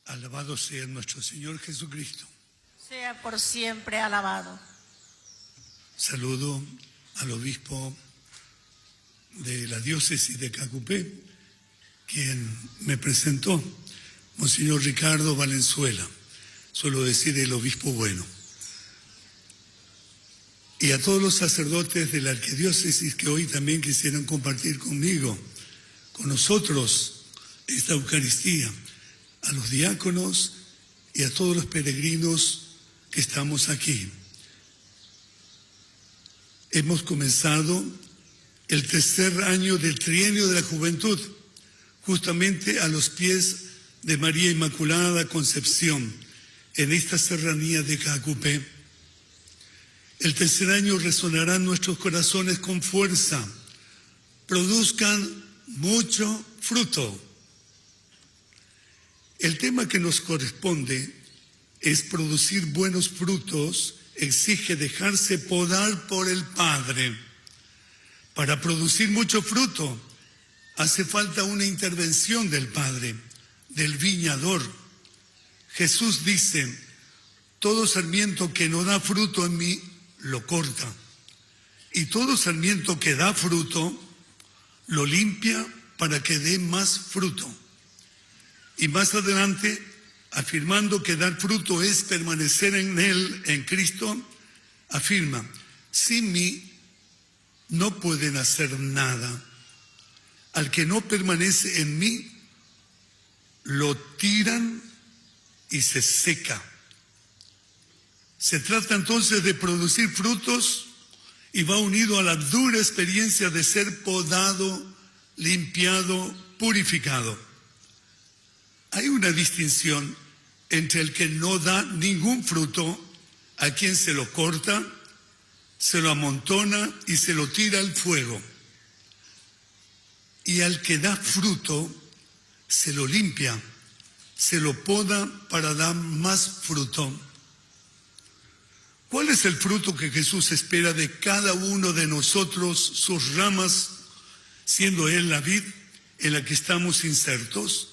Alabado sea nuestro Señor Jesucristo. Sea por siempre alabado. Saludo al obispo de la diócesis de Cacupé, quien me presentó, Monseñor Ricardo Valenzuela, suelo decir el obispo bueno. Y a todos los sacerdotes de la arquidiócesis que hoy también quisieran compartir conmigo, con nosotros, esta Eucaristía, a los diáconos y a todos los peregrinos que estamos aquí. Hemos comenzado el tercer año del trienio de la juventud, justamente a los pies de María Inmaculada Concepción, en esta serranía de Cacupé. El tercer año resonarán nuestros corazones con fuerza, produzcan mucho fruto. El tema que nos corresponde es producir buenos frutos, exige dejarse podar por el Padre. Para producir mucho fruto hace falta una intervención del Padre, del viñador. Jesús dice, todo sarmiento que no da fruto en mí, lo corta. Y todo sarmiento que da fruto, lo limpia para que dé más fruto. Y más adelante, afirmando que dar fruto es permanecer en Él, en Cristo, afirma, sin mí no pueden hacer nada. Al que no permanece en mí, lo tiran y se seca. Se trata entonces de producir frutos y va unido a la dura experiencia de ser podado, limpiado, purificado. Hay una distinción entre el que no da ningún fruto, a quien se lo corta, se lo amontona y se lo tira al fuego. Y al que da fruto, se lo limpia, se lo poda para dar más fruto. ¿Cuál es el fruto que Jesús espera de cada uno de nosotros, sus ramas, siendo Él la vid en la que estamos insertos?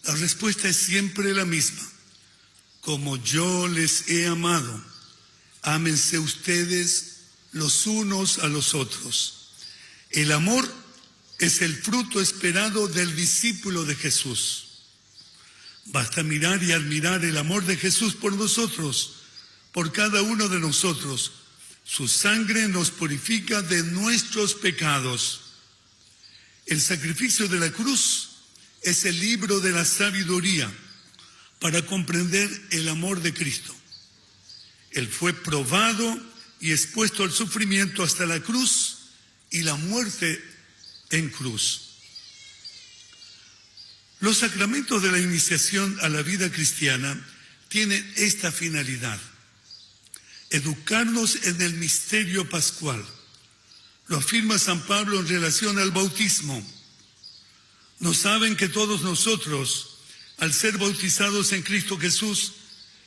La respuesta es siempre la misma. Como yo les he amado, ámense ustedes los unos a los otros. El amor es el fruto esperado del discípulo de Jesús. Basta mirar y admirar el amor de Jesús por nosotros, por cada uno de nosotros. Su sangre nos purifica de nuestros pecados. El sacrificio de la cruz es el libro de la sabiduría para comprender el amor de Cristo. Él fue probado y expuesto al sufrimiento hasta la cruz y la muerte en cruz. Los sacramentos de la iniciación a la vida cristiana tienen esta finalidad: educarnos en el misterio pascual. Lo afirma San Pablo en relación al bautismo. ¿No saben que todos nosotros, al ser bautizados en Cristo Jesús,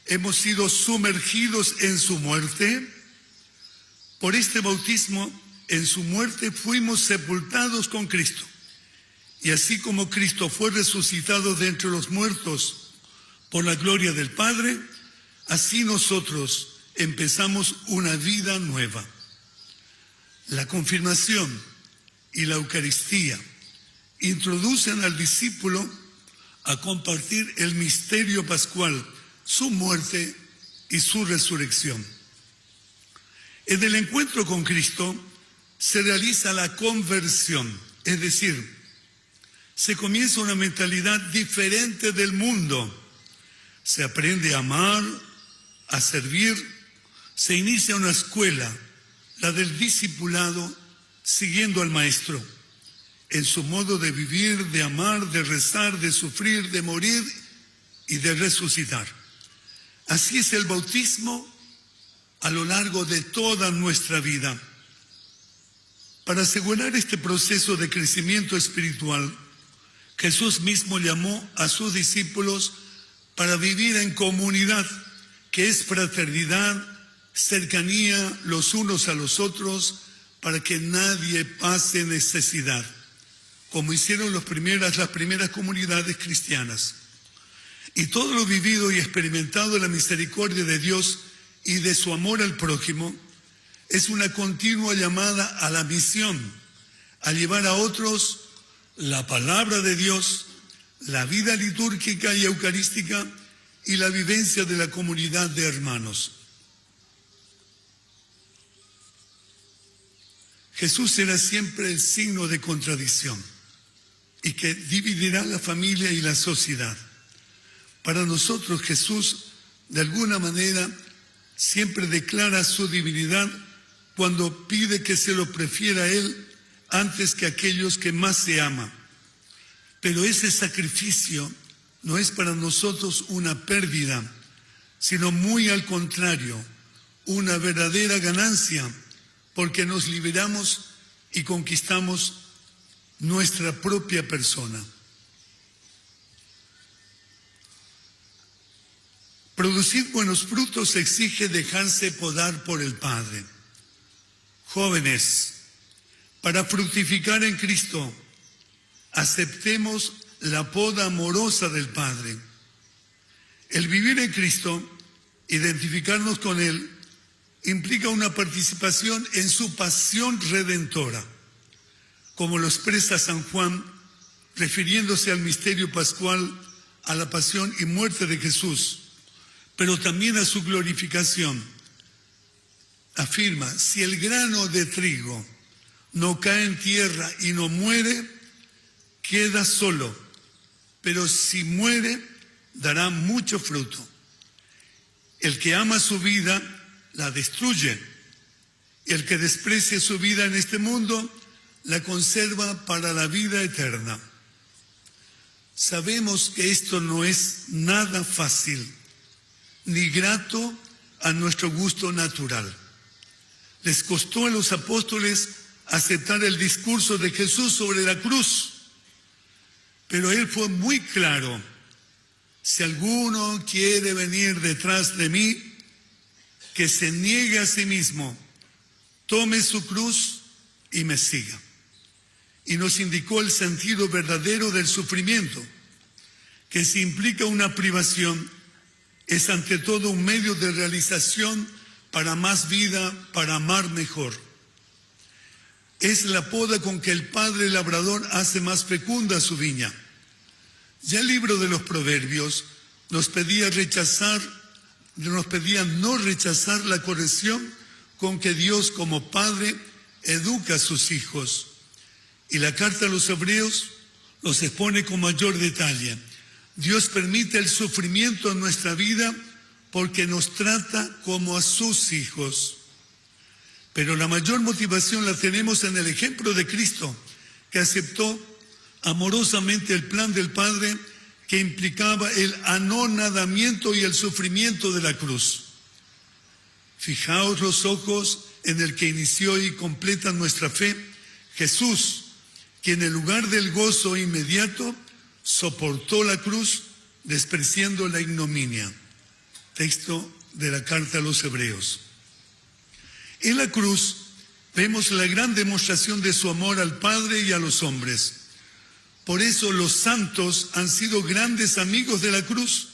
hemos sido sumergidos en su muerte? Por este bautismo, en su muerte fuimos sepultados con Cristo. Y así como Cristo fue resucitado de entre los muertos por la gloria del Padre, así nosotros empezamos una vida nueva. La confirmación y la Eucaristía introducen al discípulo a compartir el misterio pascual, su muerte y su resurrección. En el encuentro con Cristo se realiza la conversión, es decir, se comienza una mentalidad diferente del mundo. Se aprende a amar, a servir, se inicia una escuela, la del discipulado, siguiendo al Maestro en su modo de vivir, de amar, de rezar, de sufrir, de morir y de resucitar. Así es el bautismo a lo largo de toda nuestra vida. Para asegurar este proceso de crecimiento espiritual, Jesús mismo llamó a sus discípulos para vivir en comunidad, que es fraternidad, cercanía los unos a los otros, para que nadie pase necesidad, como hicieron las primeras comunidades cristianas. Y todo lo vivido y experimentado de la misericordia de Dios y de su amor al prójimo es una continua llamada a la misión, a llevar a otros la palabra de Dios, la vida litúrgica y eucarística y la vivencia de la comunidad de hermanos. Jesús será siempre el signo de contradicción y que dividirá la familia y la sociedad. Para nosotros Jesús, de alguna manera, siempre declara su divinidad cuando pide que se lo prefiera a Él antes que aquellos que más se ama. Pero ese sacrificio no es para nosotros una pérdida, sino muy al contrario, una verdadera ganancia, porque nos liberamos y conquistamos nuestra propia persona. Producir buenos frutos exige dejarse podar por el Padre. Jóvenes, para fructificar en Cristo, aceptemos la poda amorosa del Padre. El vivir en Cristo, identificarnos con Él, implica una participación en su pasión redentora, como lo expresa San Juan, refiriéndose al misterio pascual, a la pasión y muerte de Jesús, pero también a su glorificación. Afirma, si el grano de trigo no cae en tierra y no muere, queda solo, pero si muere, dará mucho fruto. El que ama su vida, la destruye. El que desprecia su vida en este mundo, la conserva para la vida eterna. Sabemos que esto no es nada fácil, ni grato a nuestro gusto natural. Les costó a los apóstoles aceptar el discurso de Jesús sobre la cruz, pero Él fue muy claro: si alguno quiere venir detrás de mí, que se niegue a sí mismo, tome su cruz y me siga. Y nos indicó el sentido verdadero del sufrimiento, que si implica una privación, es ante todo un medio de realización para más vida, para amar mejor. Es la poda con que el Padre Labrador hace más fecunda su viña. Ya el libro de los Proverbios nos pedía no rechazar la corrección con que Dios como Padre educa a sus hijos. Y la carta a los Hebreos los expone con mayor detalle. Dios permite el sufrimiento en nuestra vida porque nos trata como a sus hijos. Pero la mayor motivación la tenemos en el ejemplo de Cristo, que aceptó amorosamente el plan del Padre que implicaba el anonadamiento y el sufrimiento de la cruz. Fijaos los ojos en el que inició y completa nuestra fe, Jesús, quien en lugar del gozo inmediato soportó la cruz, despreciando la ignominia. Texto de la carta a los Hebreos. En la cruz vemos la gran demostración de su amor al Padre y a los hombres. Por eso los santos han sido grandes amigos de la cruz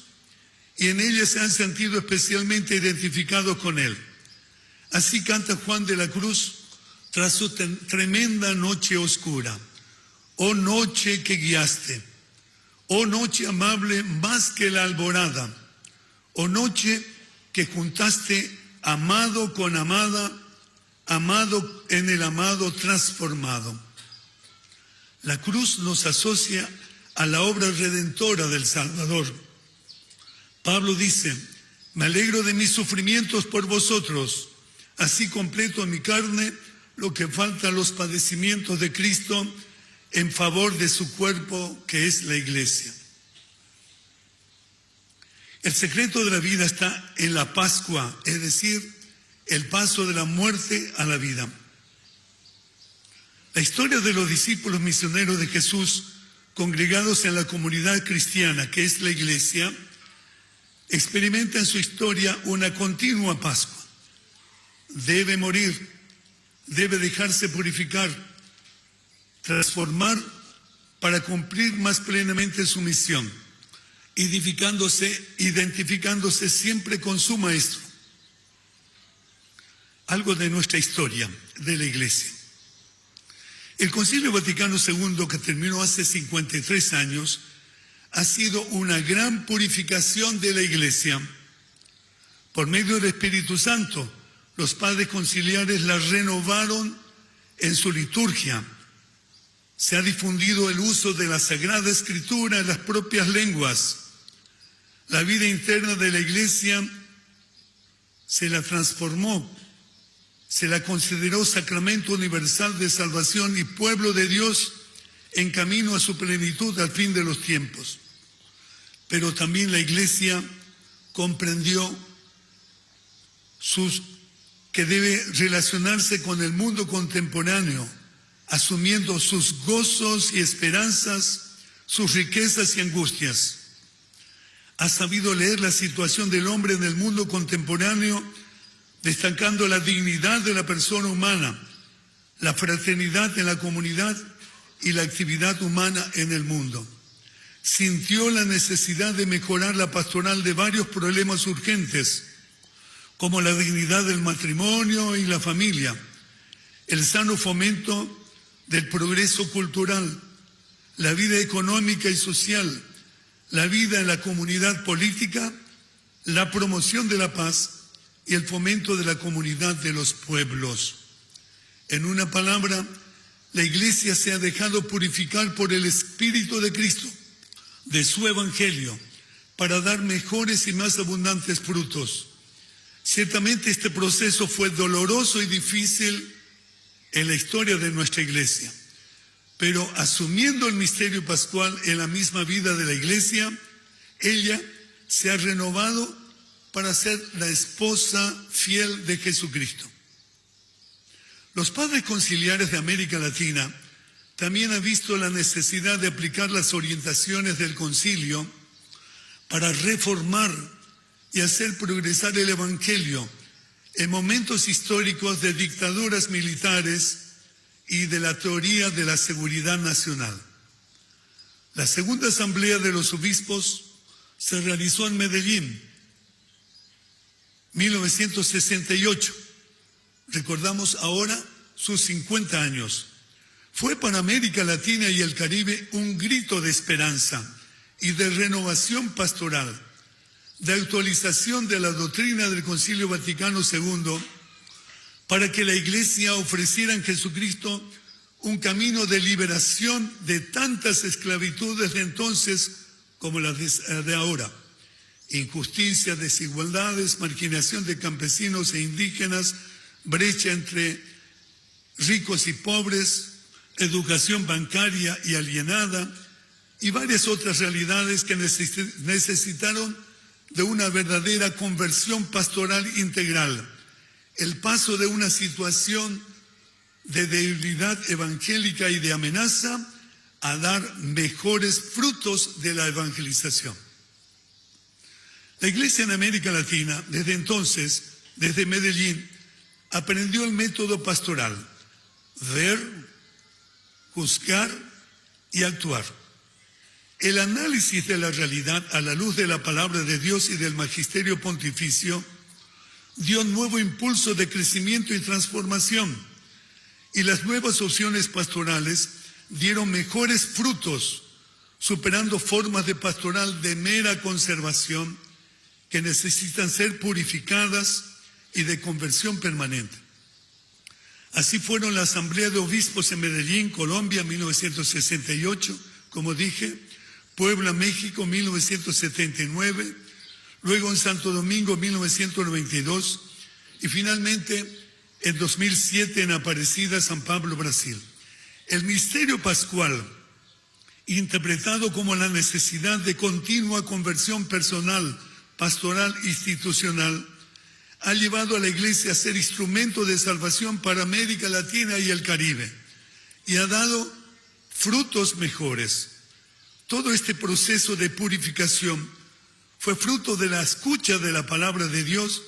y en ella se han sentido especialmente identificados con Él. Así canta Juan de la Cruz tras su tremenda noche oscura. Oh noche que guiaste, oh noche amable más que la alborada, oh noche que juntaste amado con amada, amado en el amado transformado. La cruz nos asocia a la obra redentora del Salvador. Pablo dice, me alegro de mis sufrimientos por vosotros, así completo en mi carne lo que falta a los padecimientos de Cristo en favor de su cuerpo que es la Iglesia. El secreto de la vida está en la Pascua, es decir, el paso de la muerte a la vida. La historia de los discípulos misioneros de Jesús congregados en la comunidad cristiana, que es la Iglesia, experimenta en su historia una continua Pascua. Debe morir, debe dejarse purificar, transformar para cumplir más plenamente su misión. identificándose siempre con su maestro. Algo de nuestra historia de la Iglesia. El Concilio Vaticano II, que terminó hace 53 años, ha sido una gran purificación de la Iglesia. Por medio del Espíritu Santo, los padres conciliares la renovaron en su liturgia. Se ha difundido el uso de la Sagrada Escritura en las propias lenguas. La vida interna de la Iglesia se la transformó, se la consideró sacramento universal de salvación y pueblo de Dios en camino a su plenitud al fin de los tiempos. Pero también la Iglesia comprendió que debe relacionarse con el mundo contemporáneo, asumiendo sus gozos y esperanzas, sus riquezas y angustias. Ha sabido leer la situación del hombre en el mundo contemporáneo, destacando la dignidad de la persona humana, la fraternidad en la comunidad y la actividad humana en el mundo. Sintió la necesidad de mejorar la pastoral de varios problemas urgentes, como la dignidad del matrimonio y la familia, el sano fomento del progreso cultural, la vida económica y social, la vida en la comunidad política, la promoción de la paz y el fomento de la comunidad de los pueblos. En una palabra, la Iglesia se ha dejado purificar por el Espíritu de Cristo, de su Evangelio, para dar mejores y más abundantes frutos. Ciertamente este proceso fue doloroso y difícil en la historia de nuestra Iglesia, pero asumiendo el misterio pascual en la misma vida de la Iglesia, ella se ha renovado para ser la esposa fiel de Jesucristo. Los padres conciliares de América Latina también han visto la necesidad de aplicar las orientaciones del concilio para reformar y hacer progresar el Evangelio en momentos históricos de dictaduras militares y de la teoría de la seguridad nacional. La segunda asamblea de los obispos se realizó en Medellín, 1968. Recordamos ahora sus 50 años. Fue para América Latina y el Caribe un grito de esperanza y de renovación pastoral, de actualización de la doctrina del Concilio Vaticano II, para que la Iglesia ofreciera en Jesucristo un camino de liberación de tantas esclavitudes de entonces como las de ahora. Injusticia, desigualdades, marginación de campesinos e indígenas, brecha entre ricos y pobres, educación bancaria y alienada, y varias otras realidades que necesitaron de una verdadera conversión pastoral integral. El paso de una situación de debilidad evangélica y de amenaza a dar mejores frutos de la evangelización. La Iglesia en América Latina, desde entonces, desde Medellín, aprendió el método pastoral: ver, juzgar y actuar. El análisis de la realidad a la luz de la palabra de Dios y del magisterio pontificio dio un nuevo impulso de crecimiento y transformación, y las nuevas opciones pastorales dieron mejores frutos, superando formas de pastoral de mera conservación que necesitan ser purificadas y de conversión permanente. Así fueron la Asamblea de Obispos en Medellín, Colombia, 1968, como dije, Puebla, México, 1979, luego en Santo Domingo, 1992, y finalmente en 2007 en Aparecida, San Pablo, Brasil. El misterio pascual, interpretado como la necesidad de continua conversión personal, pastoral, institucional, ha llevado a la Iglesia a ser instrumento de salvación para América Latina y el Caribe, y ha dado frutos mejores. Todo este proceso de purificación fue fruto de la escucha de la palabra de Dios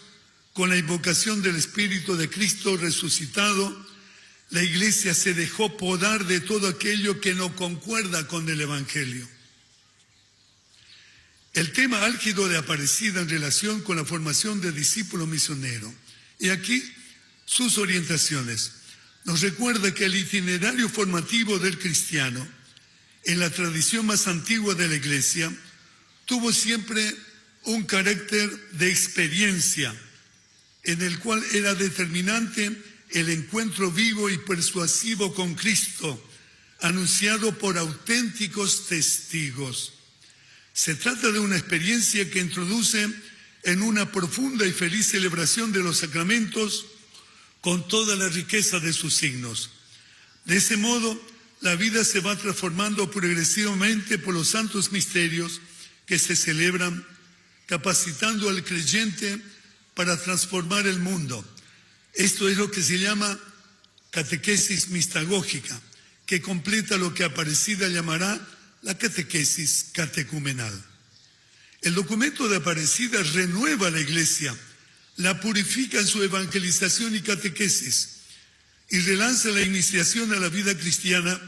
con la invocación del Espíritu de Cristo resucitado. La Iglesia se dejó podar de todo aquello que no concuerda con el Evangelio. el tema álgido de Aparecida en relación con la formación de discípulo misionero. Y aquí sus orientaciones. Nos recuerda que el itinerario formativo del cristiano, en la tradición más antigua de la Iglesia, tuvo siempre un carácter de experiencia, en el cual era determinante el encuentro vivo y persuasivo con Cristo, anunciado por auténticos testigos. Se trata de una experiencia que introduce en una profunda y feliz celebración de los sacramentos con toda la riqueza de sus signos. De ese modo, la vida se va transformando progresivamente por los santos misterios que se celebran, capacitando al creyente para transformar el mundo. Esto es lo que se llama catequesis mistagógica, que completa lo que Aparecida llamará la catequesis catecumenal. El documento de Aparecida renueva a la Iglesia, la purifica en su evangelización y catequesis y relanza la iniciación a la vida cristiana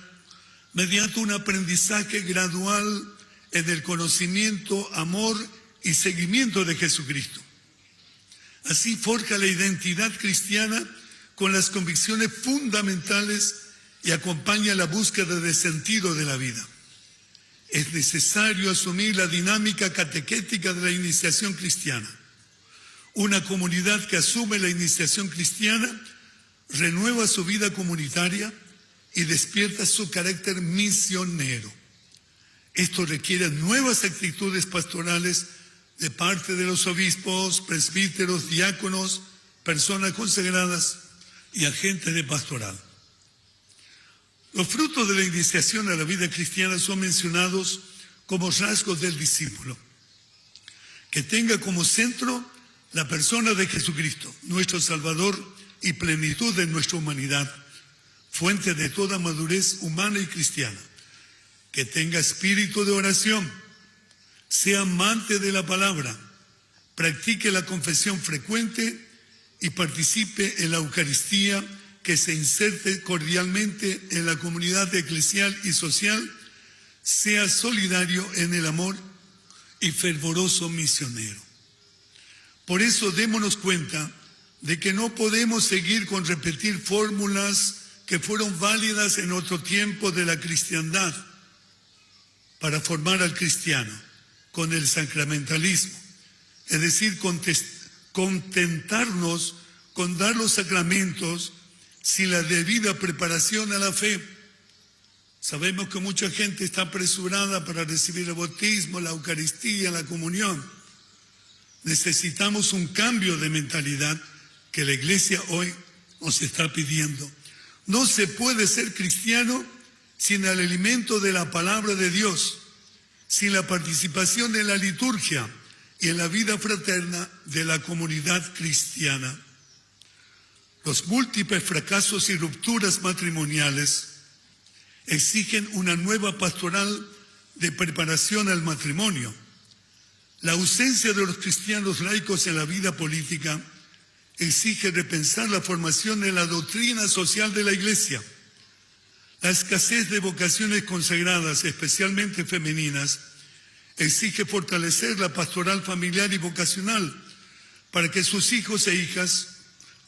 mediante un aprendizaje gradual en el conocimiento, amor y seguimiento de Jesucristo. Así forja la identidad cristiana con las convicciones fundamentales y acompaña la búsqueda de sentido de la vida. Es necesario asumir la dinámica catequética de la iniciación cristiana. Una comunidad que asume la iniciación cristiana renueva su vida comunitaria y despierta su carácter misionero. Esto requiere nuevas actitudes pastorales de parte de los obispos, presbíteros, diáconos, personas consagradas y agentes de pastoral. Los frutos de la iniciación a la vida cristiana son mencionados como rasgos del discípulo, que tenga como centro la persona de Jesucristo, nuestro Salvador y plenitud de nuestra humanidad, fuente de toda madurez humana y cristiana, que tenga espíritu de oración, sea amante de la palabra, practique la confesión frecuente y participe en la Eucaristía, que se inserte cordialmente en la comunidad eclesial y social, sea solidario en el amor y fervoroso misionero. Por eso démonos cuenta de que no podemos seguir con repetir fórmulas que fueron válidas en otro tiempo de la cristiandad para formar al cristiano, con el sacramentalismo, es decir, contentarnos con dar los sacramentos sin la debida preparación a la fe. Sabemos que mucha gente está apresurada para recibir el bautismo, la Eucaristía, la comunión. Necesitamos un cambio de mentalidad que la Iglesia hoy nos está pidiendo. No se puede ser cristiano sin el alimento de la palabra de Dios, sin la participación en la liturgia y en la vida fraterna de la comunidad cristiana. Los múltiples fracasos y rupturas matrimoniales exigen una nueva pastoral de preparación al matrimonio. La ausencia de los cristianos laicos en la vida política exige repensar la formación en la doctrina social de la Iglesia. La escasez de vocaciones consagradas, especialmente femeninas, exige fortalecer la pastoral familiar y vocacional para que sus hijos e hijas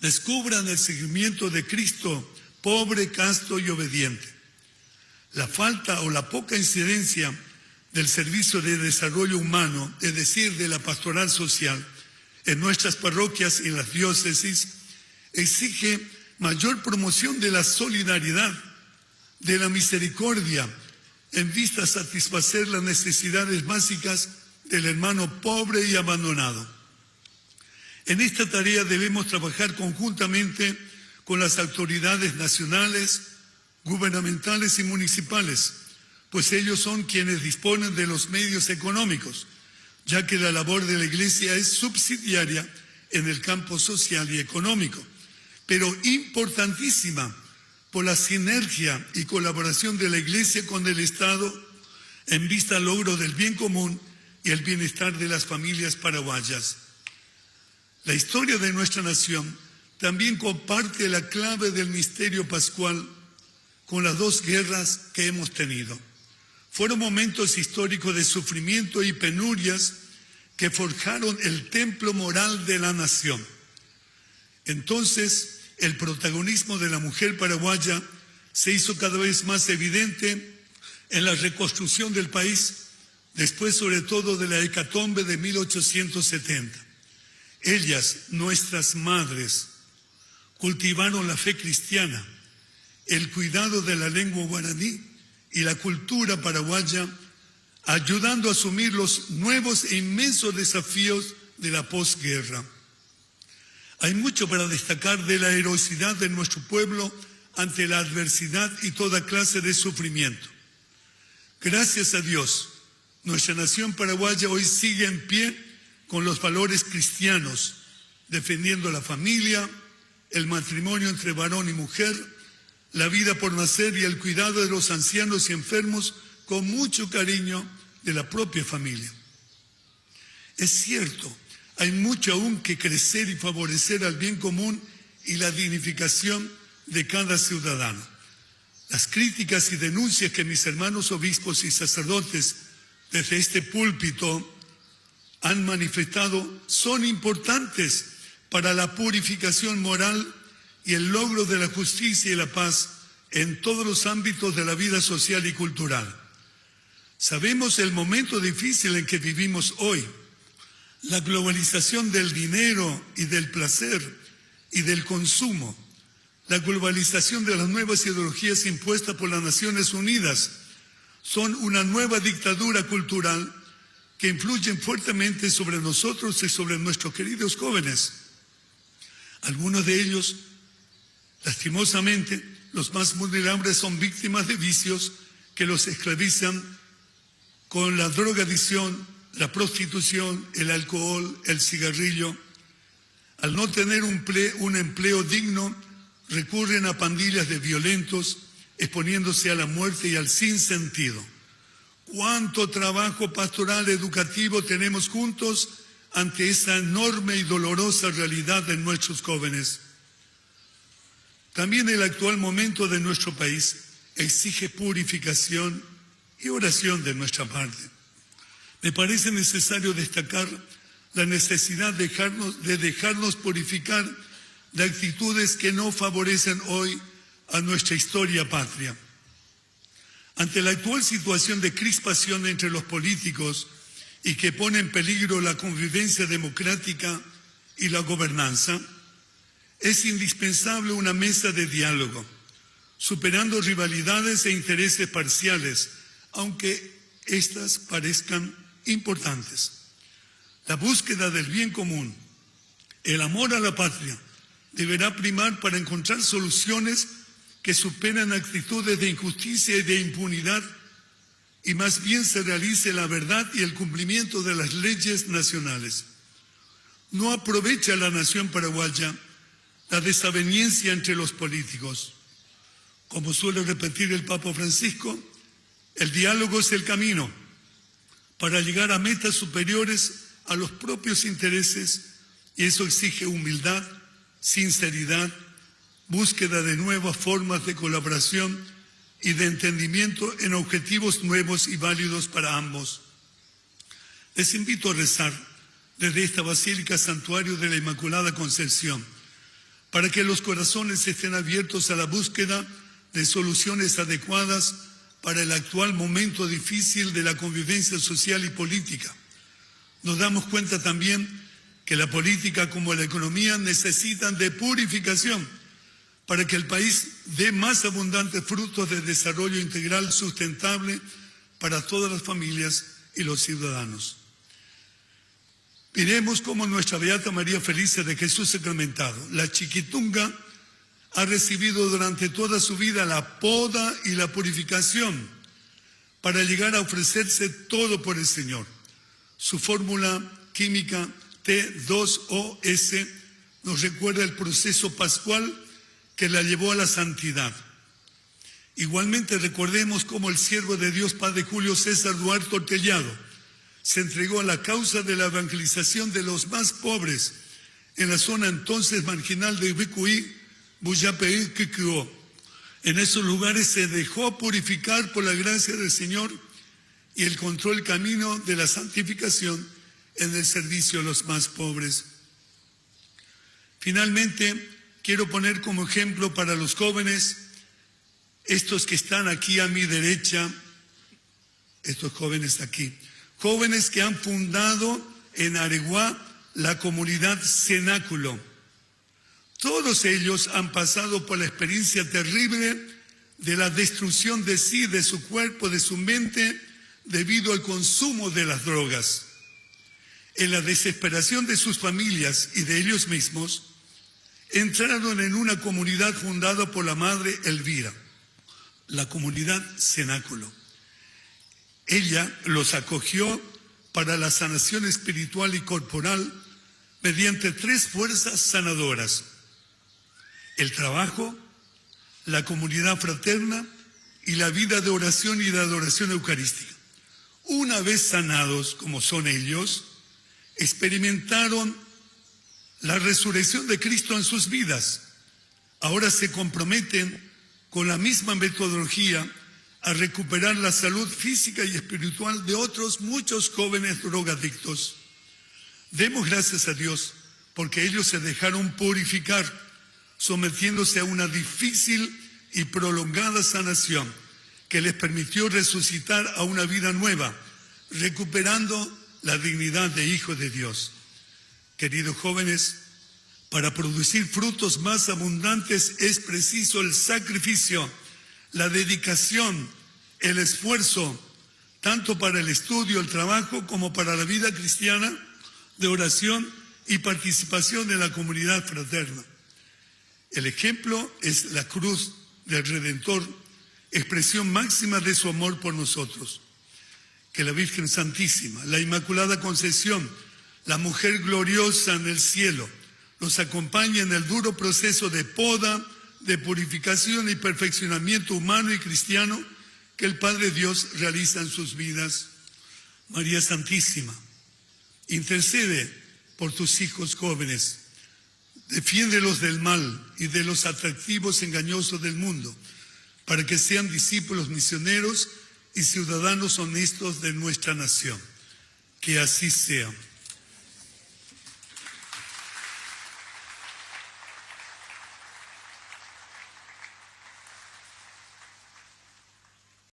descubran el seguimiento de Cristo, pobre, casto y obediente. La falta o la poca incidencia del servicio de desarrollo humano, es decir, de la pastoral social, en nuestras parroquias y en las diócesis, exige mayor promoción de la solidaridad, de la misericordia, en vista a satisfacer las necesidades básicas del hermano pobre y abandonado. En esta tarea debemos trabajar conjuntamente con las autoridades nacionales, gubernamentales y municipales, pues ellos son quienes disponen de los medios económicos, ya que la labor de la Iglesia es subsidiaria en el campo social y económico, pero importantísima por la sinergia y colaboración de la Iglesia con el Estado en vista al logro del bien común y el bienestar de las familias paraguayas. La historia de nuestra nación también comparte la clave del misterio pascual con las dos guerras que hemos tenido. Fueron momentos históricos de sufrimiento y penurias que forjaron el templo moral de la nación. Entonces, el protagonismo de la mujer paraguaya se hizo cada vez más evidente en la reconstrucción del país, después sobre todo de la hecatombe de 1870. Ellas, nuestras madres, cultivaron la fe cristiana, el cuidado de la lengua guaraní y la cultura paraguaya, ayudando a asumir los nuevos e inmensos desafíos de la posguerra. Hay mucho para destacar de la heroicidad de nuestro pueblo ante la adversidad y toda clase de sufrimiento. Gracias a Dios, nuestra nación paraguaya hoy sigue en pie con los valores cristianos, defendiendo la familia, el matrimonio entre varón y mujer, la vida por nacer y el cuidado de los ancianos y enfermos con mucho cariño de la propia familia. Es cierto, hay mucho aún que crecer y favorecer al bien común y la dignificación de cada ciudadano. Las críticas y denuncias que mis hermanos obispos y sacerdotes desde este púlpito han manifestado son importantes para la purificación moral y el logro de la justicia y la paz en todos los ámbitos de la vida social y cultural. Sabemos el momento difícil en que vivimos hoy. La globalización del dinero y del placer y del consumo, la globalización de las nuevas ideologías impuestas por las Naciones Unidas son una nueva dictadura cultural que influyen fuertemente sobre nosotros y sobre nuestros queridos jóvenes. Algunos de ellos, lastimosamente, los más vulnerables son víctimas de vicios que los esclavizan con la drogadicción, la prostitución, el alcohol, el cigarrillo. Al no tener un empleo digno, recurren a pandillas de violentos, exponiéndose a la muerte y al sinsentido. ¿Cuánto trabajo pastoral educativo tenemos juntos ante esa enorme y dolorosa realidad de nuestros jóvenes? También el actual momento de nuestro país exige purificación y oración de nuestra parte. Me parece necesario destacar la necesidad de dejarnos purificar de actitudes que no favorecen hoy a nuestra historia patria. Ante la actual situación de crispación entre los políticos y que pone en peligro la convivencia democrática y la gobernanza, es indispensable una mesa de diálogo, superando rivalidades e intereses parciales, aunque éstas parezcan importantes. La búsqueda del bien común, el amor a la patria, deberá primar para encontrar soluciones que superan actitudes de injusticia y de impunidad y más bien se realice la verdad y el cumplimiento de las leyes nacionales. No aprovecha la nación paraguaya la desaveniencia entre los políticos. Como suele repetir el Papa Francisco, el diálogo es el camino para llegar a metas superiores a los propios intereses y eso exige humildad, sinceridad, búsqueda de nuevas formas de colaboración y de entendimiento en objetivos nuevos y válidos para ambos. Les invito a rezar desde esta Basílica Santuario de la Inmaculada Concepción para que los corazones estén abiertos a la búsqueda de soluciones adecuadas para el actual momento difícil de la convivencia social y política. Nos damos cuenta también que la política como la economía necesitan de purificación para que el país dé más abundantes frutos de desarrollo integral sustentable para todas las familias y los ciudadanos. Miremos cómo nuestra Beata María Felicia de Jesús Sacramentado, la Chiquitunga, ha recibido durante toda su vida la poda y la purificación para llegar a ofrecerse todo por el Señor. Su fórmula química T2OS nos recuerda el proceso pascual que la llevó a la santidad. Igualmente recordemos cómo el siervo de Dios, Padre Julio César Duarte Ortellado, se entregó a la causa de la evangelización de los más pobres en la zona entonces marginal de Bicuí, Buyapeí, Quiquio. En esos lugares se dejó purificar por la gracia del Señor y encontró el camino de la santificación en el servicio a los más pobres. Finalmente, quiero poner como ejemplo para los jóvenes, estos que están aquí a mi derecha, estos jóvenes aquí, jóvenes que han fundado en Areguá la comunidad Cenáculo. Todos ellos han pasado por la experiencia terrible de la destrucción de sí, de su cuerpo, de su mente, debido al consumo de las drogas. En la desesperación de sus familias y de ellos mismos, entraron en una comunidad fundada por la madre Elvira, la comunidad Cenáculo. Ella los acogió para la sanación espiritual y corporal mediante 3 fuerzas sanadoras: el trabajo, la comunidad fraterna y la vida de oración y de adoración eucarística. Una vez sanados, como son ellos, experimentaron la resurrección de Cristo en sus vidas. Ahora se comprometen con la misma metodología a recuperar la salud física y espiritual de otros muchos jóvenes drogadictos. Demos gracias a Dios porque ellos se dejaron purificar, sometiéndose a una difícil y prolongada sanación que les permitió resucitar a una vida nueva, recuperando la dignidad de hijos de Dios. Queridos jóvenes, para producir frutos más abundantes es preciso el sacrificio, la dedicación, el esfuerzo, tanto para el estudio, el trabajo, como para la vida cristiana de oración y participación en la comunidad fraterna. El ejemplo es la cruz del Redentor, expresión máxima de su amor por nosotros. Que la Virgen Santísima, la Inmaculada Concepción, la mujer gloriosa en el cielo, los acompañe en el duro proceso de poda, de purificación y perfeccionamiento humano y cristiano que el Padre Dios realiza en sus vidas. María Santísima, intercede por tus hijos jóvenes, defiéndelos del mal y de los atractivos engañosos del mundo, para que sean discípulos misioneros y ciudadanos honestos de nuestra nación. Que así sea.